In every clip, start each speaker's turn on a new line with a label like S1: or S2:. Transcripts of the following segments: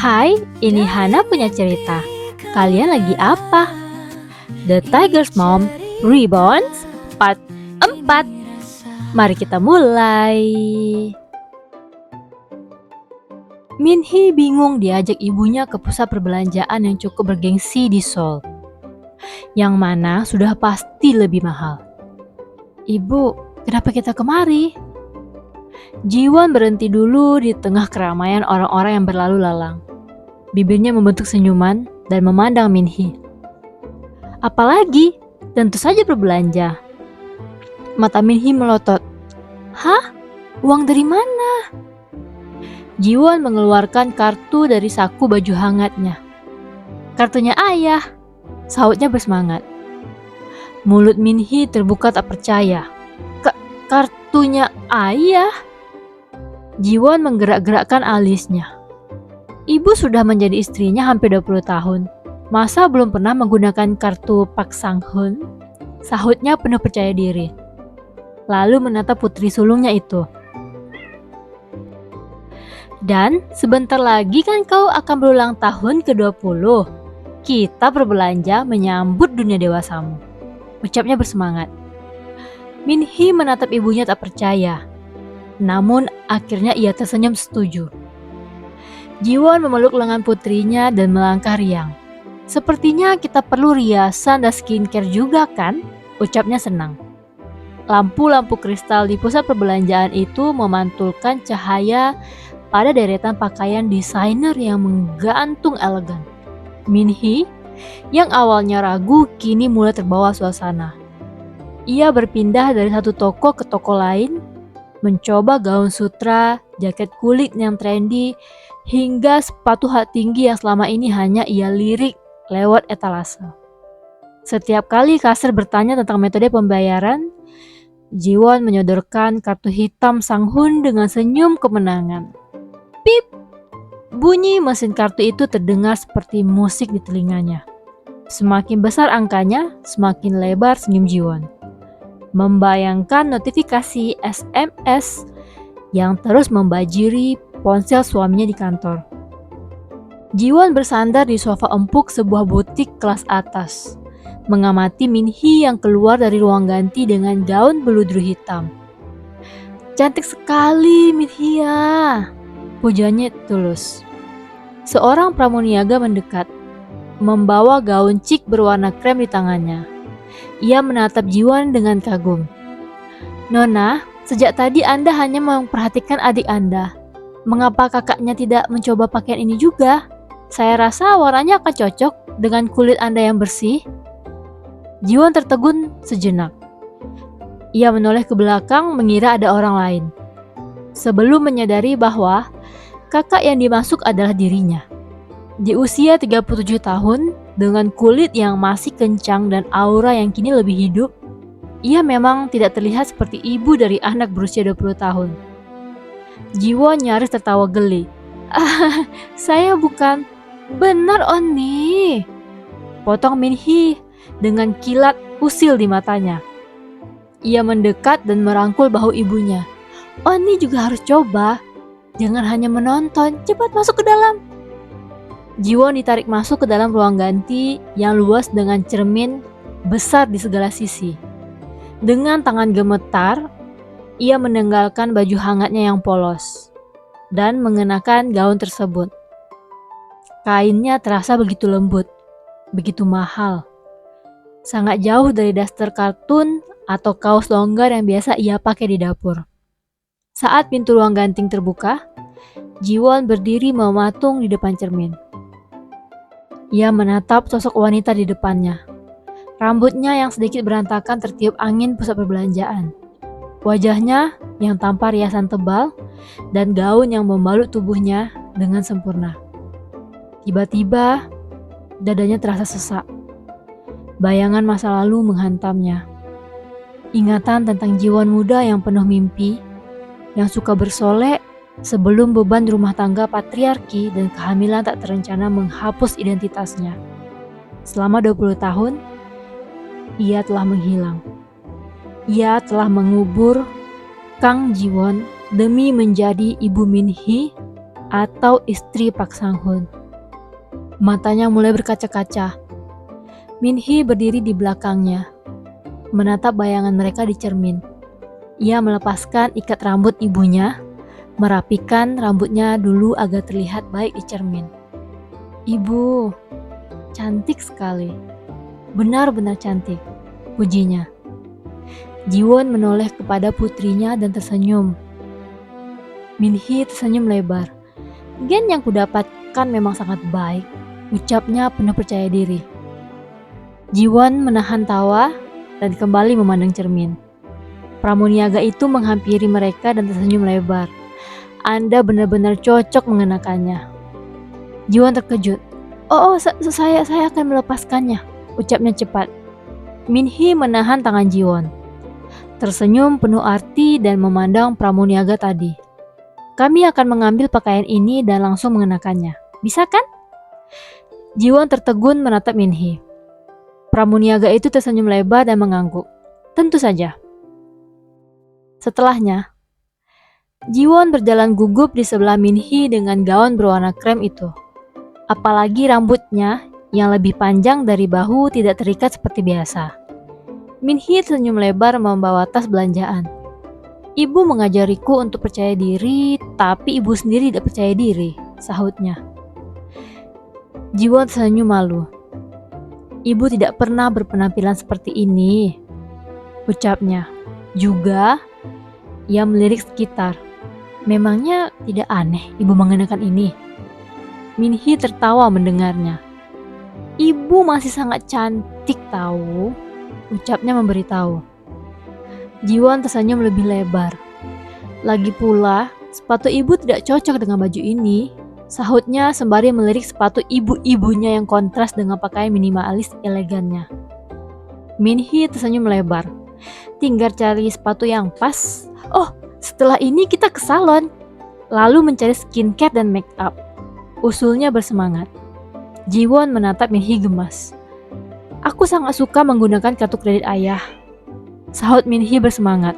S1: Hai, ini Hana punya cerita. Kalian lagi apa? The Tiger's Mom Reborns Part 4. Mari kita mulai. Minhee bingung diajak ibunya ke pusat perbelanjaan yang cukup bergengsi di Seoul, yang mana sudah pasti lebih mahal. Ibu, kenapa kita kemari? Jiwon berhenti dulu di tengah keramaian orang-orang yang berlalu lalang. Bibirnya membentuk senyuman dan memandang Minhee. Apalagi? Tentu saja berbelanja. Mata Minhee melotot. Hah? Uang dari mana? Jiwon mengeluarkan kartu dari saku baju hangatnya. Kartunya ayah, sahutnya bersemangat. Mulut Minhee terbuka tak percaya. Kartunya ayah? Jiwon menggerak-gerakkan alisnya. Ibu sudah menjadi istrinya hampir 20 tahun. Masa belum pernah menggunakan kartu Pak Sang-hun? Sahutnya penuh percaya diri. Lalu menatap putri sulungnya itu. Dan sebentar lagi kan kau akan berulang tahun ke-20. Kita berbelanja menyambut dunia dewasamu, ucapnya bersemangat. Minhee menatap ibunya tak percaya. Namun akhirnya ia tersenyum setuju. Jiwon memeluk lengan putrinya dan melangkah riang. Sepertinya kita perlu riasan dan skincare juga kan? Ucapnya senang. Lampu-lampu kristal di pusat perbelanjaan itu memantulkan cahaya pada deretan pakaian desainer yang menggantung elegan. Minhee, yang awalnya ragu, kini mulai terbawa suasana. Ia berpindah dari satu toko ke toko lain, mencoba gaun sutra, jaket kulit yang trendy, hingga sepatu hak tinggi yang selama ini hanya ia lirik lewat etalase. Setiap kali kasir bertanya tentang metode pembayaran, Jiwon menyodorkan kartu hitam Sang-hun dengan senyum kemenangan. Pip! Bunyi mesin kartu itu terdengar seperti musik di telinganya. Semakin besar angkanya, semakin lebar senyum Jiwon. Membayangkan notifikasi SMS yang terus membajiri ponsel suaminya di kantor. Jiwon bersandar di sofa empuk sebuah butik kelas atas, mengamati Minhee yang keluar dari ruang ganti dengan gaun beludru hitam. Cantik sekali Minhee ya, pujiannya tulus. Seorang pramuniaga mendekat, membawa gaun chic berwarna krem di tangannya. Ia menatap Jiwon dengan kagum. Nona, sejak tadi Anda hanya memperhatikan adik Anda. Mengapa kakaknya tidak mencoba pakaian ini juga? Saya rasa warnanya akan cocok dengan kulit Anda yang bersih. Jiwon tertegun sejenak. Ia menoleh ke belakang mengira ada orang lain. Sebelum menyadari bahwa kakak yang dimaksud adalah dirinya. Di usia 37 tahun, dengan kulit yang masih kencang dan aura yang kini lebih hidup, ia memang tidak terlihat seperti ibu dari anak berusia 20 tahun. Jiwon nyaris tertawa geli. Saya bukan. Benar Onni. Potong Minhee dengan kilat usil di matanya. Ia mendekat dan merangkul bahu ibunya. Onni juga harus coba. Jangan hanya menonton, cepat masuk ke dalam. Jiwon ditarik masuk ke dalam ruang ganti yang luas dengan cermin besar di segala sisi. Dengan tangan gemetar, ia menenggalkan baju hangatnya yang polos dan mengenakan gaun tersebut. Kainnya terasa begitu lembut, begitu mahal. Sangat jauh dari daster kartun atau kaos longgar yang biasa ia pakai di dapur. Saat pintu ruang ganti terbuka, Jiwon berdiri mematung di depan cermin. Ia menatap sosok wanita di depannya. Rambutnya yang sedikit berantakan tertiup angin pusat perbelanjaan. Wajahnya yang tanpa riasan tebal dan gaun yang membalut tubuhnya dengan sempurna. Tiba-tiba, dadanya terasa sesak. Bayangan masa lalu menghantamnya. Ingatan tentang Jiwon muda yang penuh mimpi, yang suka bersolek sebelum beban rumah tangga patriarki dan kehamilan tak terencana menghapus identitasnya. Selama 20 tahun, ia telah menghilang. Ia telah mengubur Kang Jiwon demi menjadi ibu Minhee atau istri Pak Sang-hun. Matanya mulai berkaca-kaca. Min-hee berdiri di belakangnya, menatap bayangan mereka di cermin. Ia melepaskan ikat rambut ibunya, merapikan rambutnya dulu agar terlihat baik di cermin. "Ibu, cantik sekali. Benar-benar cantik," pujinya. Ji-won menoleh kepada putrinya dan tersenyum. Min-hee tersenyum lebar. "Gen yang kudapatkan memang sangat baik," ucapnya penuh percaya diri. Ji-won menahan tawa dan kembali memandang cermin. Pramuniaga itu menghampiri mereka dan tersenyum lebar. "Anda benar-benar cocok mengenakannya." Ji-won terkejut. Saya akan melepaskannya," ucapnya cepat. Min-hee menahan tangan Ji-won, tersenyum penuh arti dan memandang pramuniaga tadi. "Kami akan mengambil pakaian ini dan langsung mengenakannya. Bisa kan?" Ji-won tertegun menatap Min-hee. Pramuniaga itu tersenyum lebar dan mengangguk. "Tentu saja." Setelahnya, Ji-won berjalan gugup di sebelah Min-hee dengan gaun berwarna krem itu. Apalagi rambutnya yang lebih panjang dari bahu tidak terikat seperti biasa. Min-hee tersenyum lebar membawa tas belanjaan. "Ibu mengajariku untuk percaya diri, tapi ibu sendiri tidak percaya diri," sahutnya. Ji-won tersenyum malu. "Ibu tidak pernah berpenampilan seperti ini," ucapnya. Juga, ia melirik sekitar. "Memangnya tidak aneh ibu mengenakan ini?" Min-hee tertawa mendengarnya. "Ibu masih sangat cantik tahu," ucapnya memberitahu. Ji-won tersenyum lebih lebar. "Lagi pula, sepatu ibu tidak cocok dengan baju ini," sahutnya sembari melirik sepatu ibu-ibunya yang kontras dengan pakaian minimalis elegannya. Min-hee tersenyum lebar. "Tinggal cari sepatu yang pas. Oh, setelah ini kita ke salon, lalu mencari skincare dan make up," usulnya bersemangat. Ji-won menatap Min-hee gemas. "Aku sangat suka menggunakan kartu kredit ayah," sahut Min-hee bersemangat.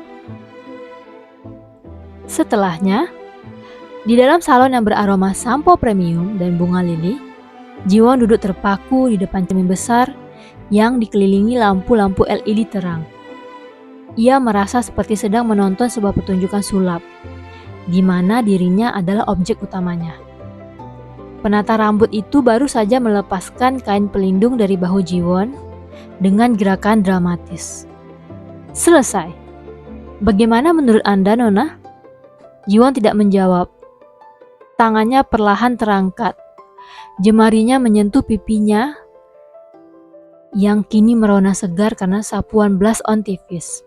S1: Setelahnya, di dalam salon yang beraroma sampo premium dan bunga lili, Ji-won duduk terpaku di depan cermin besar yang dikelilingi lampu-lampu LED terang. Ia merasa seperti sedang menonton sebuah pertunjukan sulap, di mana dirinya adalah objek utamanya. Penata rambut itu baru saja melepaskan kain pelindung dari bahu Ji-won dengan gerakan dramatis. "Selesai. Bagaimana menurut Anda, Nona?" Ji-won tidak menjawab. Tangannya perlahan terangkat. Jemarinya menyentuh pipinya yang kini merona segar karena sapuan blush on tipis.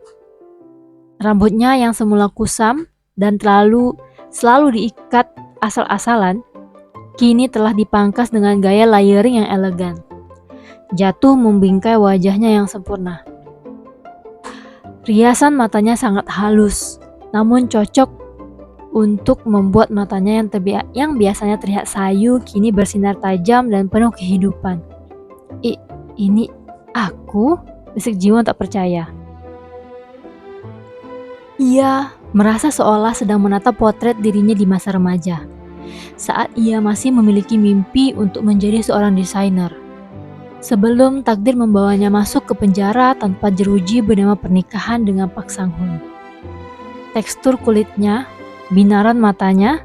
S1: Rambutnya yang semula kusam dan selalu diikat asal-asalan, kini telah dipangkas dengan gaya layering yang elegan. Jatuh membingkai wajahnya yang sempurna. Riasan matanya sangat halus, namun cocok untuk membuat matanya yang biasanya terlihat sayu kini bersinar tajam dan penuh kehidupan. Ini aku?" bisik Ji-won tak percaya. Ia merasa seolah sedang menatap potret dirinya di masa remaja, saat ia masih memiliki mimpi untuk menjadi seorang desainer. Sebelum takdir membawanya masuk ke penjara tanpa jeruji bernama pernikahan dengan Pak Sang-hun. Tekstur kulitnya, binaran matanya,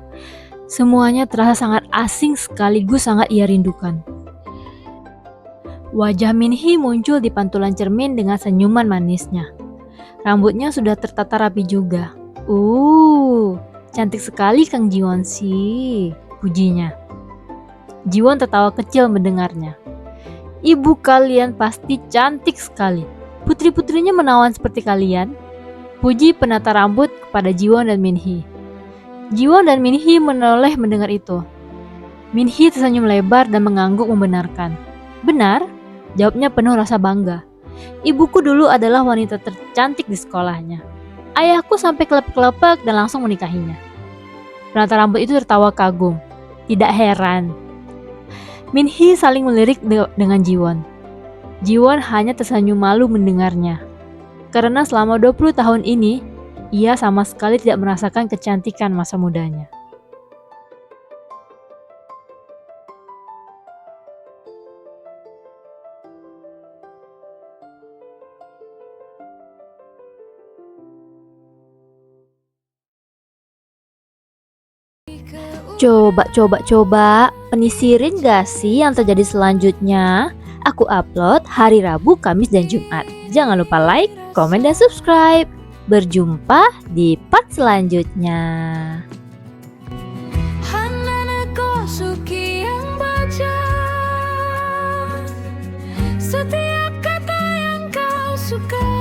S1: semuanya terasa sangat asing sekaligus sangat ia rindukan. Wajah Min-hee muncul di pantulan cermin dengan senyuman manisnya. Rambutnya sudah tertata rapi juga. Cantik sekali Kang Ji-won sih," pujinya. Ji-won tertawa kecil mendengarnya. "Ibu kalian pasti cantik sekali. Putri-putrinya menawan seperti kalian," puji penata rambut kepada Ji-won dan Min-hee. Ji-won dan Min-hee menoleh mendengar itu. Min-hee tersenyum lebar dan mengangguk membenarkan. "Benar," jawabnya penuh rasa bangga. "Ibuku dulu adalah wanita tercantik di sekolahnya. Ayahku sampai kelepek-kelepek dan langsung menikahinya." Penata rambut itu tertawa kagum. Tidak heran. Min-hee saling melirik dengan Ji-won. Ji-won hanya tersenyum malu mendengarnya. Karena selama 20 tahun ini, ia sama sekali tidak merasakan kecantikan masa mudanya. Coba, penisirin gak sih yang terjadi selanjutnya? Aku upload hari Rabu, Kamis, dan Jumat. Jangan lupa like, komen, dan subscribe. Berjumpa di part selanjutnya.
S2: Hananku suki yang baca setiap kata yang kau suka.